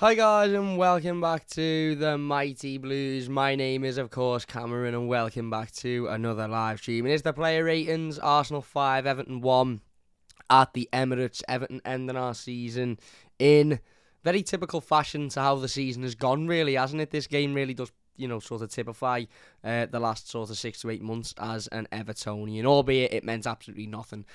Hi guys and welcome back to the Mighty Blues. My name is of course Cameron and welcome back to another live stream. It is the player ratings. Arsenal 5, Everton 1 at the Emirates. Everton ending our season in very typical fashion to how the season has gone, really, hasn't it? This game really does, sort of typify the last sort of 6 to 8 months as an Evertonian, albeit it meant absolutely nothing.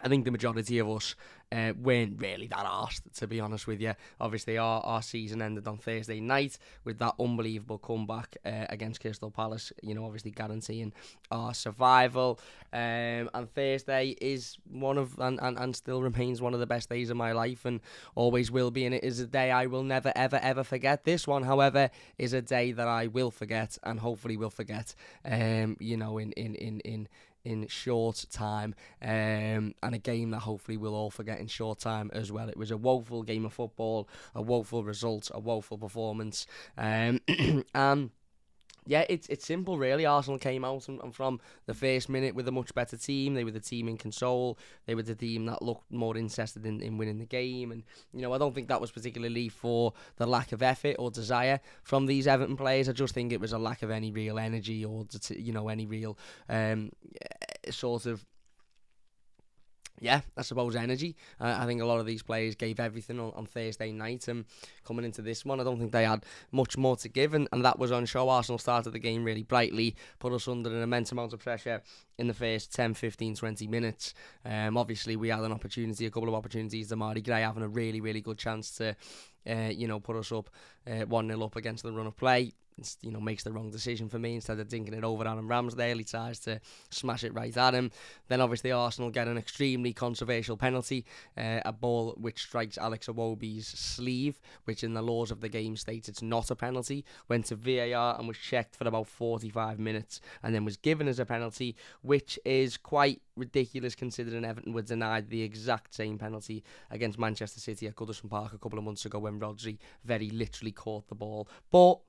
I think the majority of us weren't really that arsed, to be honest with you. Obviously, our season ended on Thursday night with that unbelievable comeback against Crystal Palace, obviously guaranteeing our survival. And Thursday is one of, and still remains one of the best days of my life and always will be. And it is a day I will never, ever, ever forget. This one, however, is a day that I will forget and hopefully will forget, in short time, and a game that hopefully we'll all forget in short time as well. It was a woeful game of football, a woeful result, a woeful performance, and yeah, it's simple really. Arsenal came out and from the first minute with a much better team. They were the team in control. They were the team that looked more interested in winning the game. And, I don't think that was particularly for the lack of effort or desire from these Everton players. I just think it was a lack of any real energy or, any real sort of, I suppose energy. I think a lot of these players gave everything on Thursday night, and coming into this one, I don't think they had much more to give, and that was on show. Arsenal started the game really brightly, put us under an immense amount of pressure in the first 10, 15, 20 minutes. Obviously, we had a couple of opportunities. TheMightyBlues having a really, really good chance to, put us up 1-0 up against the run of play. Makes the wrong decision for me. Instead of dinking it over Aaron Ramsdale, he tries to smash it right at him. Then obviously Arsenal get an extremely controversial penalty, a ball which strikes Alex Iwobi's sleeve, which in the laws of the game states it's not a penalty, went to VAR and was checked for about 45 minutes and then was given as a penalty, which is quite ridiculous considering Everton were denied the exact same penalty against Manchester City at Goodison Park a couple of months ago when Rodri very literally caught the ball. But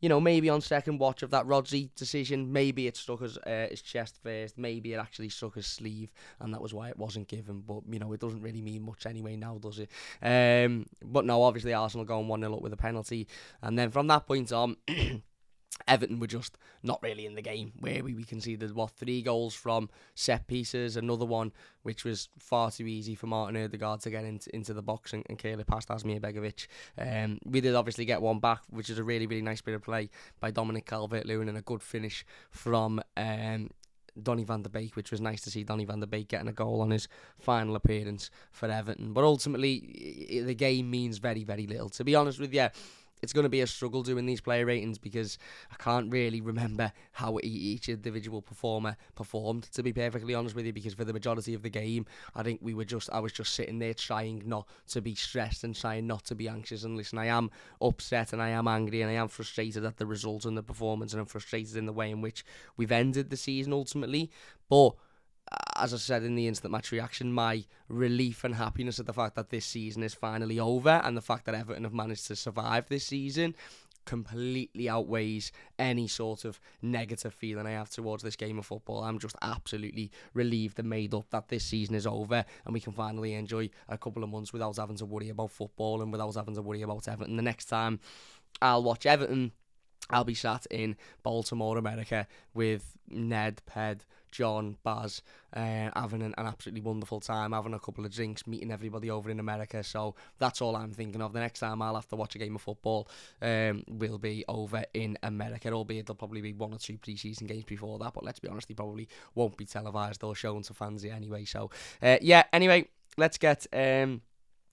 maybe on second watch of that Rodri decision, maybe it struck his chest first, maybe it actually struck his sleeve, and that was why it wasn't given. But, it doesn't really mean much anyway now, does it? But no, obviously Arsenal going 1-0 up with a penalty, and then from that point on, Everton were just not really in the game, where we conceded, 3 goals from set pieces, another one which was far too easy for Martin Ødegaard to get into the box and curl it past Asmir Begovic. We did obviously get one back, which is a really, really nice bit of play by Dominic Calvert-Lewin and a good finish from Donny van der Beek, which was nice to see Donny van der Beek getting a goal on his final appearance for Everton. But ultimately, the game means very, very little. To be honest with you, it's going to be a struggle doing these player ratings because I can't really remember how each individual performer performed, to be perfectly honest with you, because for the majority of the game, I think I was just sitting there trying not to be stressed and trying not to be anxious. And listen, I am upset and I am angry and I am frustrated at the result and the performance, and I'm frustrated in the way in which we've ended the season ultimately. But as I said in the instant match reaction, my relief and happiness at the fact that this season is finally over and the fact that Everton have managed to survive this season completely outweighs any sort of negative feeling I have towards this game of football. I'm just absolutely relieved and made up that this season is over and we can finally enjoy a couple of months without having to worry about football and without having to worry about Everton. The next time I'll watch Everton, I'll be sat in Baltimore, America, with Ned, Ped, John, Baz, having an absolutely wonderful time, having a couple of drinks, meeting everybody over in America. So that's all I'm thinking of. The next time I'll have to watch a game of football will be over in America, albeit there'll probably be 1 or 2 pre-season games before that, but let's be honest, they probably won't be televised or shown to fans anyway. So, anyway, let's get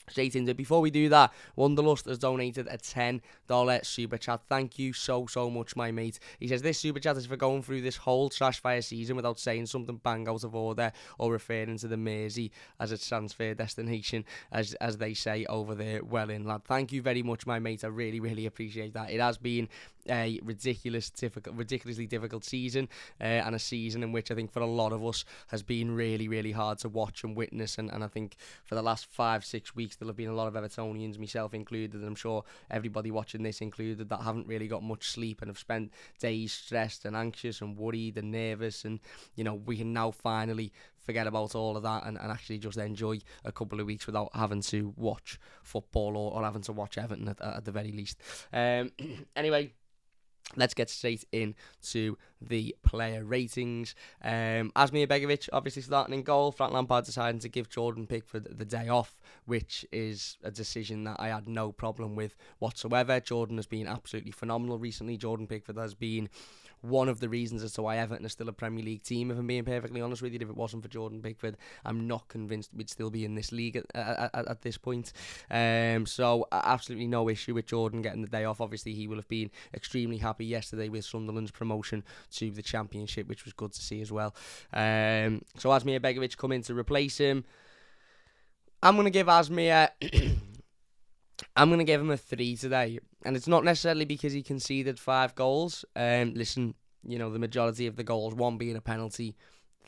straight into it. Before we do that, Wanderlust has donated a $10 super chat. Thank you so much, my mate. He says this super chat is for going through this whole trash fire season without saying something bang out of order or referring to the Mersey as a transfer destination, as they say over there. Well in, lad. Thank you very much, my mate. I really, really appreciate that. It has been a ridiculously difficult season, and a season in which I think for a lot of us has been really, really hard to watch and witness, and I think for the last 5-6 weeks weeks there'll have been a lot of Evertonians, myself included, and I'm sure everybody watching this included, that haven't really got much sleep and have spent days stressed and anxious and worried and nervous, and we can now finally forget about all of that and actually just enjoy a couple of weeks without having to watch football or having to watch Everton at the very least. Anyway, let's get straight into the player ratings. Asmir Begovic obviously starting in goal. Frank Lampard deciding to give Jordan Pickford the day off, which is a decision that I had no problem with whatsoever. Jordan has been absolutely phenomenal recently. Jordan Pickford has been one of the reasons as to why Everton is still a Premier League team, if I'm being perfectly honest with you. If it wasn't for Jordan Pickford, I'm not convinced we'd still be in this league at this point. So absolutely no issue with Jordan getting the day off. Obviously, he will have been extremely happy yesterday with Sunderland's promotion to the Championship, which was good to see as well. So Asmir Begovic come in to replace him. I'm going to give Asmir... I'm going to give him a 3 today. And it's not necessarily because he conceded 5 goals. Listen, the majority of the goals, 1 being a penalty,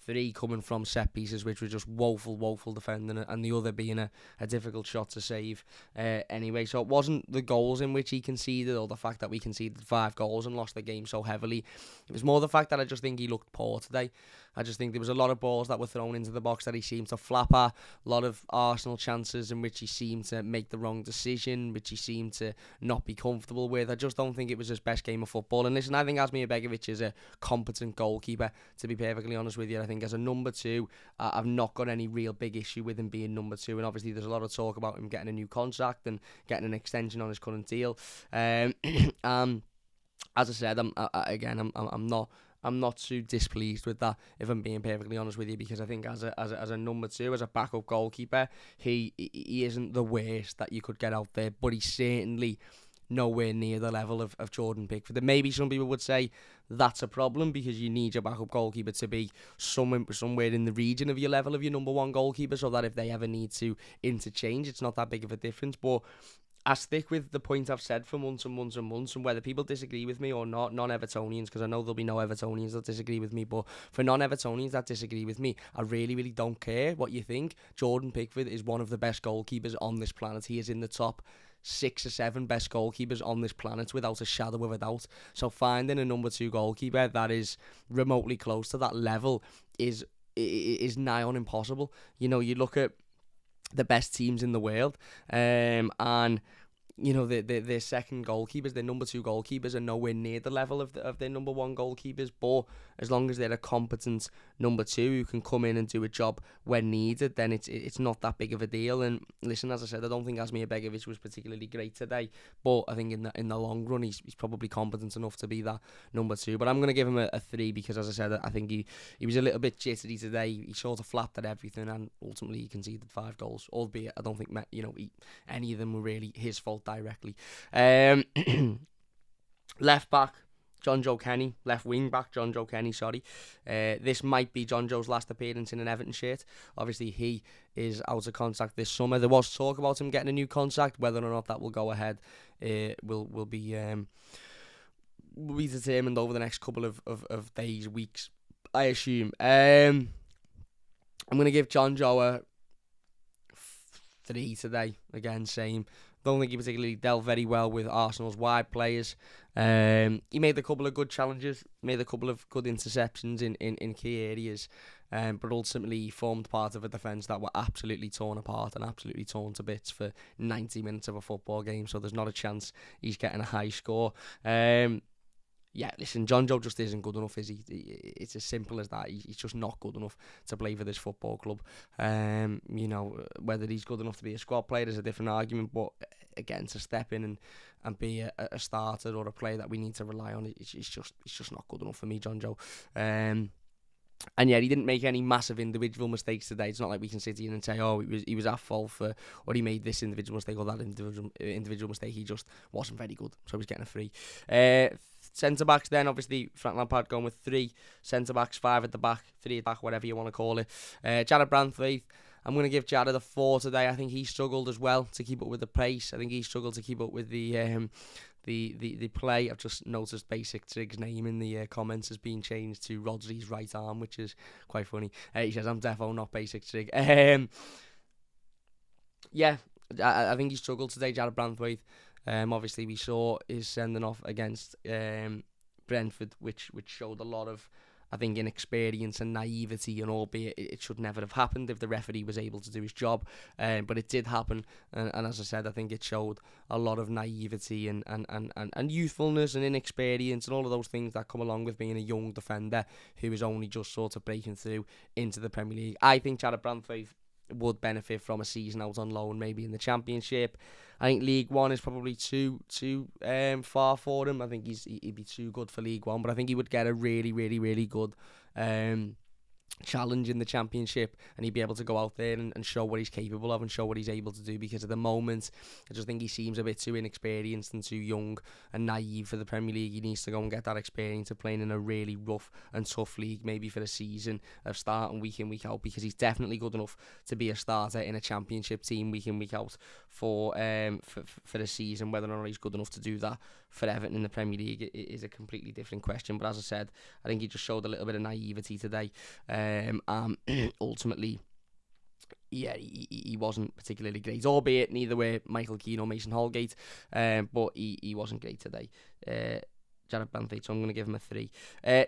3 coming from set pieces, which were just woeful defending, and the other being a difficult shot to save anyway. So it wasn't the goals in which he conceded, or the fact that we conceded 5 goals and lost the game so heavily. It was more the fact that I just think he looked poor today. I just think there was a lot of balls that were thrown into the box that he seemed to flap at, a lot of Arsenal chances in which he seemed to make the wrong decision, which he seemed to not be comfortable with. I just don't think it was his best game of football. And listen, I think Asmir Begovic is a competent goalkeeper, to be perfectly honest with you. I think as a number 2, I've not got any real big issue with him being number 2. And obviously there's a lot of talk about him getting a new contract and getting an extension on his current deal. As I said, I'm not too displeased with that, if I'm being perfectly honest with you, because I think as a number 2, as a backup goalkeeper, he isn't the worst that you could get out there, but he's certainly nowhere near the level of Jordan Pickford. And maybe some people would say that's a problem, because you need your backup goalkeeper to be somewhere in the region of your level of your number 1 goalkeeper, so that if they ever need to interchange, it's not that big of a difference. But I stick with the point I've said for months and months and months, and whether people disagree with me or not, non-Evertonians, because I know there'll be no Evertonians that disagree with me, but for non-Evertonians that disagree with me, I really, really don't care what you think. Jordan Pickford is one of the best goalkeepers on this planet. He is in the top 6 or 7 best goalkeepers on this planet without a shadow of a doubt. So finding a number 2 goalkeeper that is remotely close to that level is nigh on impossible. You look at the best teams in the world, and their second goalkeepers, their number 2 goalkeepers, are nowhere near the level of their number 1 goalkeepers. But as long as they're a competent number 2 who can come in and do a job when needed, then it's not that big of a deal. And listen, as I said, I don't think Asmir Begovic was particularly great today, but I think in the long run he's probably competent enough to be that number 2. But I'm going to give him a 3, because as I said, I think he was a little bit jittery today. He sort of flapped at everything, and ultimately he conceded 5 goals, albeit I don't think any of them were really his fault directly. Left back, John Joe Kenny. Left wing back, John Joe Kenny, sorry. This might be John Joe's last appearance in an Everton shirt. Obviously, he is out of contract this summer. There was talk about him getting a new contract. Whether or not that will go ahead will be determined over the next couple of days, weeks, I assume. I'm going to give John Joe a 3 today. Again, same. Don't think he particularly dealt very well with Arsenal's wide players. He made a couple of good challenges, made a couple of good interceptions in key areas, but ultimately he formed part of a defence that were absolutely torn apart and absolutely torn to bits for 90 minutes of a football game, so there's not a chance he's getting a high score. Yeah, listen, John Joe just isn't good enough, is he? It's as simple as that. He's just not good enough to play for this football club. Whether he's good enough to be a squad player is a different argument, but again, to step in and be a starter or a player that we need to rely on, it's just not good enough for me, John Joe. And yeah, he didn't make any massive individual mistakes today. It's not like we can sit here and say, oh, he was at fault for, or he made this individual mistake or that individual mistake. He just wasn't very good, so he's getting a 3. Centre-backs then, obviously, Frank Lampard going with 3 centre-backs, 5 at the back, 3 at the back, whatever you want to call it. Jared Branthwaite, I'm going to give Jared a 4 today. I think he struggled as well to keep up with the pace. I think he struggled to keep up with the play. I've just noticed Basic Trig's name in the comments has been changed to Rodri's right arm, which is quite funny. He says, I'm defo not Basic Trig. Yeah, I think he struggled today, Jared Branthwaite. Obviously, we saw his sending off against Brentford, which showed a lot of, I think, inexperience and naivety, and albeit it should never have happened if the referee was able to do his job. But it did happen, and as I said, I think it showed a lot of naivety and youthfulness and inexperience and all of those things that come along with being a young defender who is only just sort of breaking through into the Premier League. I think Jared Branthwaite would benefit from a season out on loan, maybe in the Championship. I think League One is probably too far for him. I think he'd be too good for League One, but I think he would get a really, really, really good challenge in the Championship, and he'd be able to go out there and show what he's capable of and show what he's able to do, because at the moment I just think he seems a bit too inexperienced and too young and naive for the Premier League. He needs to go and get that experience of playing in a really rough and tough league, maybe for a season of starting week in, week out, because he's definitely good enough to be a starter in a Championship team week in, week out for the season. Whether or not he's good enough to do that for Everton in the Premier League is a completely different question. But as I said, I think he just showed a little bit of naivety today. Ultimately, yeah, he wasn't particularly great, albeit neither were Michael Keane or Mason Holgate, but he wasn't great today, Jared Branthwaite, so I'm going to give him a 3.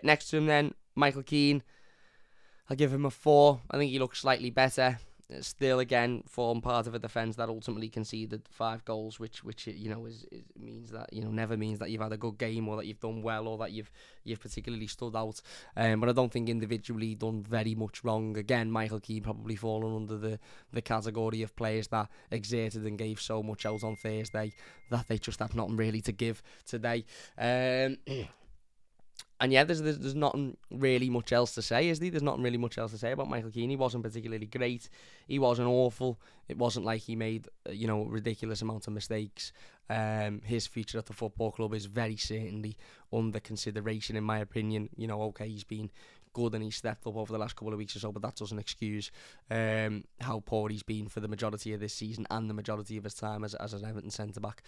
Next to him then, Michael Keane, I'll give him a 4. I think he looks slightly better. Still, again, form part of a defence that ultimately conceded 5 goals, which means that, never means that you've had a good game or that you've done well or that you've particularly stood out. But I don't think individually done very much wrong. Again, Michael Keane probably fallen under the category of players that exerted and gave so much out on Thursday that they just had nothing really to give today. And yeah, there's nothing really much else to say, is there? There's nothing really much else to say about Michael Keane. He wasn't particularly great. He wasn't awful. It wasn't like he made, a ridiculous amount of mistakes. His future at the football club is very certainly under consideration, in my opinion. Okay, he's been good and he's stepped up over the last couple of weeks or so, but that doesn't excuse how poor he's been for the majority of this season and the majority of his time as an Everton centre-back.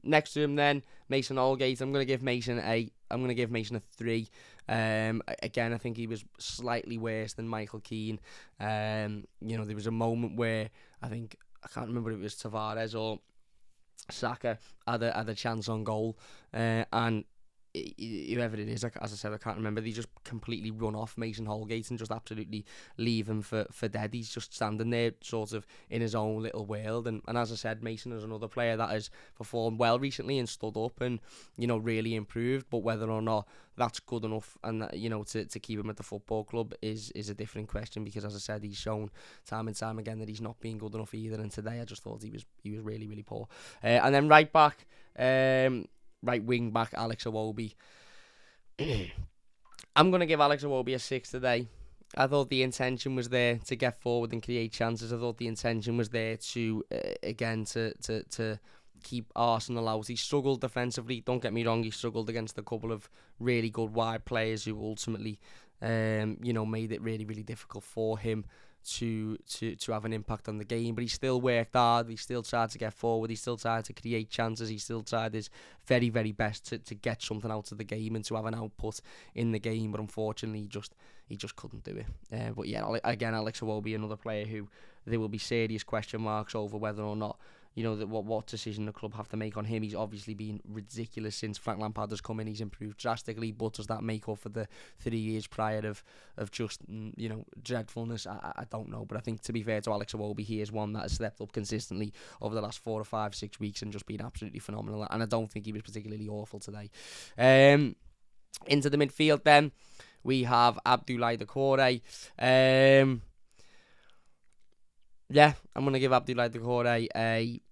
Next to him then, Mason Holgate. I'm going to give Mason a 3. Again, I think he was slightly worse than Michael Keane. There was a moment where I can't remember if it was Tavares or Saka had a chance on goal, and whoever it is, as I said, I can't remember. They just completely run off Mason Holgate and just absolutely leave him for dead. He's just standing there sort of in his own little world. And as I said, Mason is another player that has performed well recently and stood up and, really improved. But whether or not that's good enough and that, to keep him at the football club is a different question, because as I said, he's shown time and time again that he's not being good enough either. And today I just thought he was really, really poor. And then right back, right wing back, Alex Iwobi. I'm going to give Alex Iwobi a 6 today. I thought the intention was there to get forward and create chances. I thought the intention was there to, again, to keep Arsenal out. He struggled defensively, don't get me wrong. He struggled against a couple of really good wide players who ultimately, made it really, really difficult for him to have an impact on the game. But he still worked hard. He still tried to get forward. He still tried to create chances. He still tried his very, very best to get something out of the game and to have an output in the game. But unfortunately, he just couldn't do it. But yeah, again, Alex Iwobi, another player who there will be serious question marks over whether or not, what decision the club have to make on him. He's obviously been ridiculous since Frank Lampard has come in. He's improved drastically, but does that make up for the 3 years prior of just, dreadfulness? I don't know. But I think, to be fair to Alex Iwobi, he is one that has stepped up consistently over the last 4 or 5, 6 weeks and just been absolutely phenomenal. And I don't think he was particularly awful today. Into the midfield then, we have Abdoulaye Doucouré. Yeah, I'm going to give Abdoulaye Doucouré a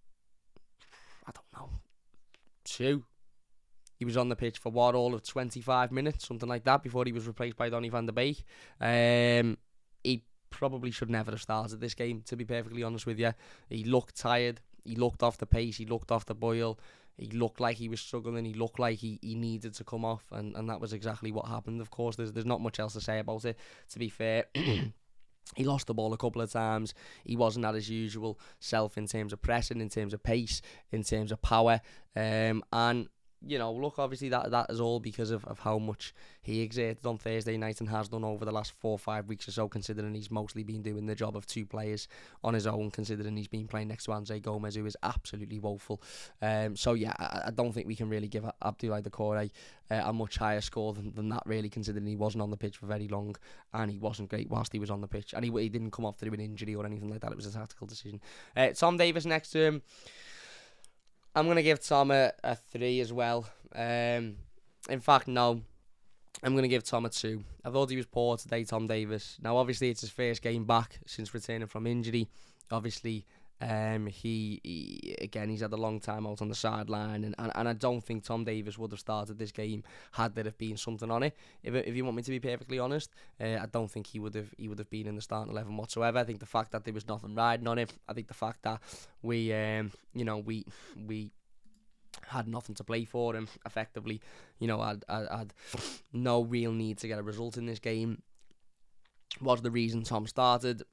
2. He was on the pitch for all of 25 minutes, something like that, before he was replaced by Donny van der Beek. He probably should never have started this game, to be perfectly honest with you. He looked tired. He looked off the pace. He looked off the boil. He looked like he was struggling. He looked like he needed to come off, and that was exactly what happened. Of course, there's not much else to say about it, to be fair. He lost the ball a couple of times. He wasn't at his usual self in terms of pressing, in terms of pace, in terms of power. And look, obviously that is all because of how much he exerted on Thursday night and has done over the last 4 or 5 weeks or so, considering he's mostly been doing the job of 2 players on his own, considering he's been playing next to Andre Gomez, who is absolutely woeful. So yeah, I don't think we can really give Abdoulaye Doucouré a much higher score than that, really, considering he wasn't on the pitch for very long and he wasn't great whilst he was on the pitch, and he didn't come off through an injury or anything like that. It was a tactical decision. Tom Davies next to him. I'm going to give Tom a 3 as well. In fact, no. I'm going to give Tom a 2. I thought he was poor today, Tom Davies. Now, obviously, it's his first game back since returning from injury. Obviously, he's had a long time out on the sideline, and I don't think Tom Davies would have started this game had there have been something on it. If you want me to be perfectly honest, I don't think he would have been in the starting 11 whatsoever. I think the fact that there was nothing riding on it, I think the fact that we had nothing to play for him effectively, had no real need to get a result in this game, was the reason Tom started.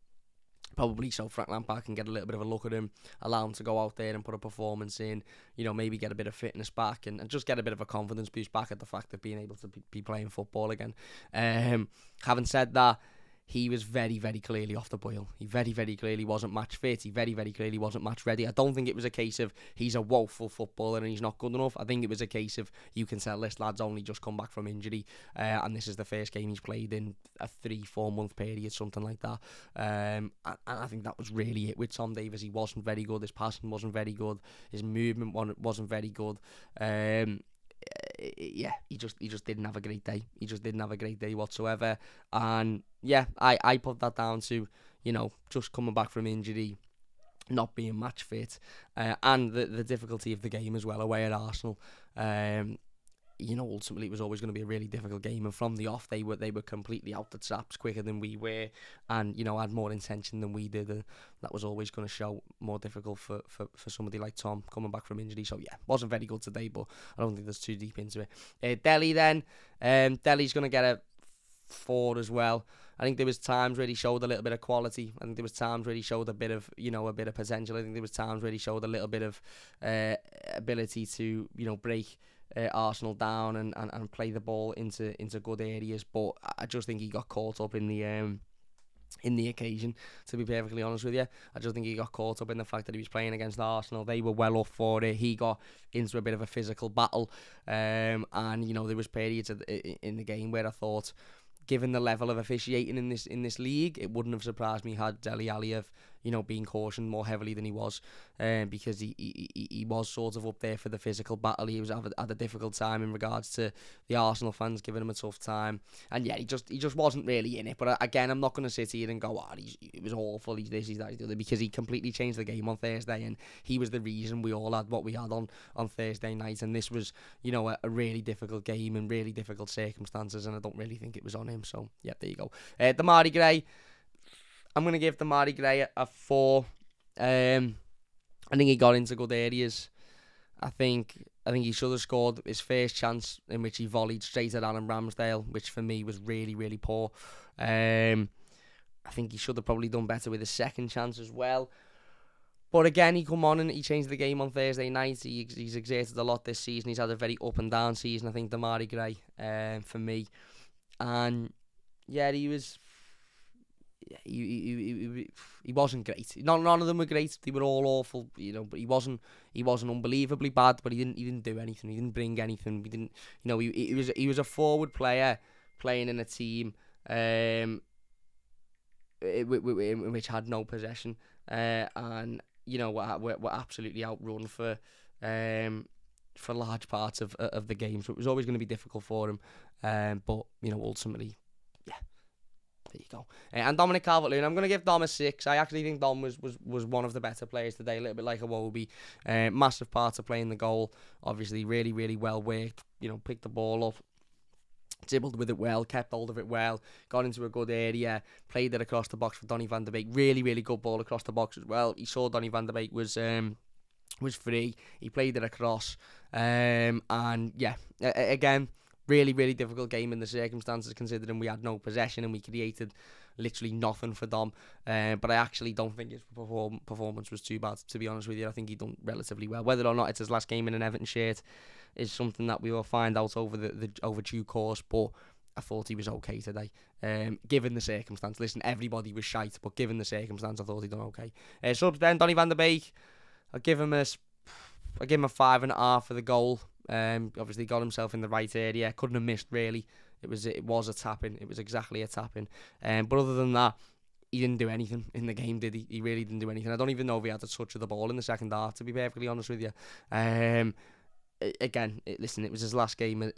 Probably so Frank Lampard can get a little bit of a look at him, allow him to go out there and put a performance in, maybe get a bit of fitness back and just get a bit of a confidence boost back at the fact of being able to be playing football again. Having said that, he was very, very clearly off the boil. He very, very clearly wasn't match fit. He very, very clearly wasn't match ready. I don't think it was a case of he's a woeful footballer and he's not good enough. I think it was a case of you can tell this lad's only just come back from injury, and this is the first game he's played in a 3-4 month period, something like that. And I think that was really it with Tom Davies. He wasn't very good. His passing wasn't very good. His movement wasn't very good. He just didn't have a great day. He just didn't have a great day whatsoever. And yeah, I put that down to, just coming back from injury, not being match fit, and the difficulty of the game as well away at Arsenal. Ultimately it was always going to be a really difficult game, and from the off they were completely out the traps quicker than we were, and had more intention than we did, and that was always going to show more difficult for somebody like Tom coming back from injury. So yeah, wasn't very good today, but I don't think there's too deep into it. Dele then, Dele's going to get a 4 as well. I think there was times where he showed a little bit of quality. I think there was times where he showed a bit of potential. I think there was times where he showed a little bit of ability to break Arsenal down and play the ball into good areas, but I just think he got caught up in the occasion, to be perfectly honest with you. I just think he got caught up in the fact that he was playing against Arsenal. They were well up for it. He got into a bit of a physical battle, and there was periods in the game where I thought, given the level of officiating in this league, it wouldn't have surprised me had Dele Alli have been cautioned more heavily than he was, because he was sort of up there for the physical battle. He was had a difficult time in regards to the Arsenal fans giving him a tough time, and yeah, he just wasn't really in it. But again, I'm not going to sit here and go, he was awful, he's this, he's that, he's the other, because he completely changed the game on Thursday, and he was the reason we all had what we had on Thursday night. And this was a really difficult game in really difficult circumstances, and I don't really think it was on him. So yeah, there you go. Demarai Gray, I'm going to give Demarai Gray a 4. I think he got into good areas. I think he should have scored his first chance, in which he volleyed straight at Aaron Ramsdale, which for me was really, really poor. I think he should have probably done better with his second chance as well. But again, he come on and he changed the game on Thursday night. He's exerted a lot this season. He's had a very up and down season, I think, Demarai Gray, for me. And yeah, he was... He wasn't great. None of them were great. They were all awful, But he wasn't unbelievably bad. But he didn't do anything. He didn't bring anything. He didn't. He was a forward player playing in a team which had no possession, and were absolutely outrun for large parts of the game. So it was always going to be difficult for him. But ultimately, yeah. There you go. And Dominic Calvert-Lewin, I'm going to give Dom a 6. I actually think Dom was one of the better players today, a little bit like Iwobi. Massive part of playing the goal. Obviously, really, really well worked. Picked the ball up, dribbled with it well, kept hold of it well, got into a good area, played it across the box for Donny van de Beek. Really, really good ball across the box as well. He saw Donny van de Beek was free. He played it across. And yeah, again, really, really difficult game in the circumstances, considering we had no possession and we created literally nothing for Dom. But I actually don't think his performance was too bad, to be honest with you. I think he done relatively well. Whether or not it's his last game in an Everton shirt, is something that we will find out over the over due course, but I thought he was okay today, given the circumstance. Listen, everybody was shite, but given the circumstance, I thought he done okay. Subs then, Donny van der Beek, I'll give him a 5.5 for the goal. Obviously got himself in the right area, couldn't have missed really. It was a tap-in. It was exactly a tap-in. But other than that, he didn't do anything in the game, did he? He really didn't do anything. I don't even know if he had a touch of the ball in the second half, to be perfectly honest with you. Again, listen, it was his last game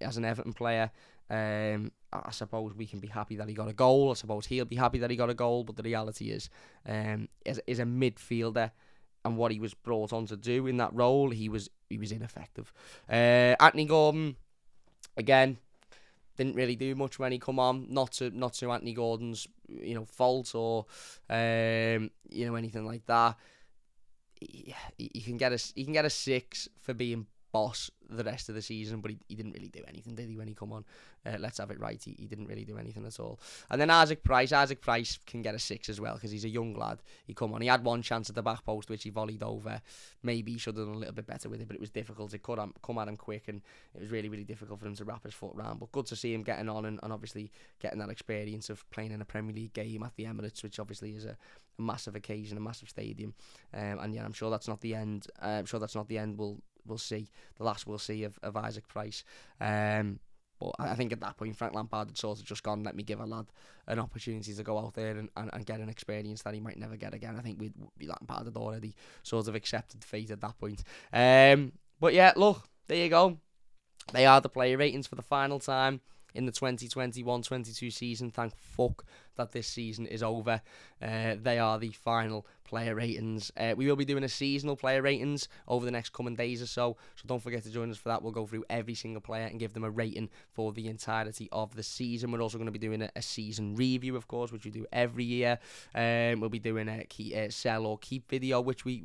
as an Everton player. I suppose we can be happy that he got a goal. I suppose he'll be happy that he got a goal. But the reality is a midfielder, and what he was brought on to do in that role, he was ineffective. Anthony Gordon, again, didn't really do much when he come on. Not to Anthony Gordon's fault or anything like that. He can get a 6 for being boss the rest of the season, but he didn't really do anything, did he, when he come on? Let's have it right, he didn't really do anything at all. And then Isaac Price can get a 6 as well, because he's a young lad. He come on, he had one chance at the back post which he volleyed over. Maybe he should have done a little bit better with it, but it was difficult. It could come at him quick, and it was really, really difficult for him to wrap his foot around. But good to see him getting on and obviously getting that experience of playing in a Premier League game at the Emirates, which obviously is a massive occasion, a massive stadium. And yeah, I'm sure that's not the end. We'll see. The last we'll see of Isaac Price. But I think at that point, Frank Lampard had sort of just gone, let me give a lad an opportunity to go out there and get an experience that he might never get again. I think Lampard had already sort of accepted fate at that point. But yeah, look, there you go. They are the player ratings for the final time in the 2021-22 season. Thank fuck that this season is over. They are the final player ratings. We will be doing a seasonal player ratings over the next coming days or so don't forget to join us for that. We'll go through every single player and give them a rating for the entirety of the season. We're also going to be doing a season review, of course, which we do every year. We'll be doing a sell or keep video, which this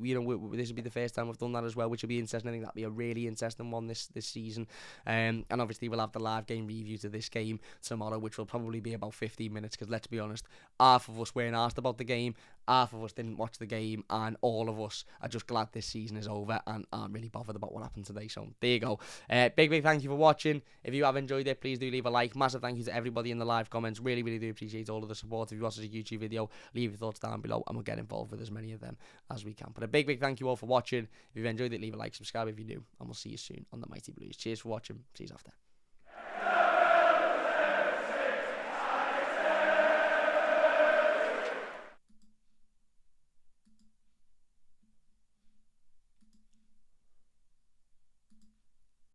will be the first time we've done that as well, which will be interesting. I think that'll be a really interesting one this season. And obviously we'll have the live game review to this game tomorrow, which will probably be about 15 minutes, because let's be honest, half of us weren't asked about the game, half of us didn't watch the game, and all of us are just glad this season is over and aren't really bothered about what happened today. So there you go. Big thank you for watching. If you have enjoyed it, please do leave a like. Massive thank you to everybody in the live comments. Really, really do appreciate all of the support. If you watch a YouTube video, leave your thoughts down below and we'll get involved with as many of them as we can. But a big thank you all for watching. If you've enjoyed it, leave a like, subscribe if you're new, and we'll see you soon on the Mighty Blues. Cheers for watching. See you after.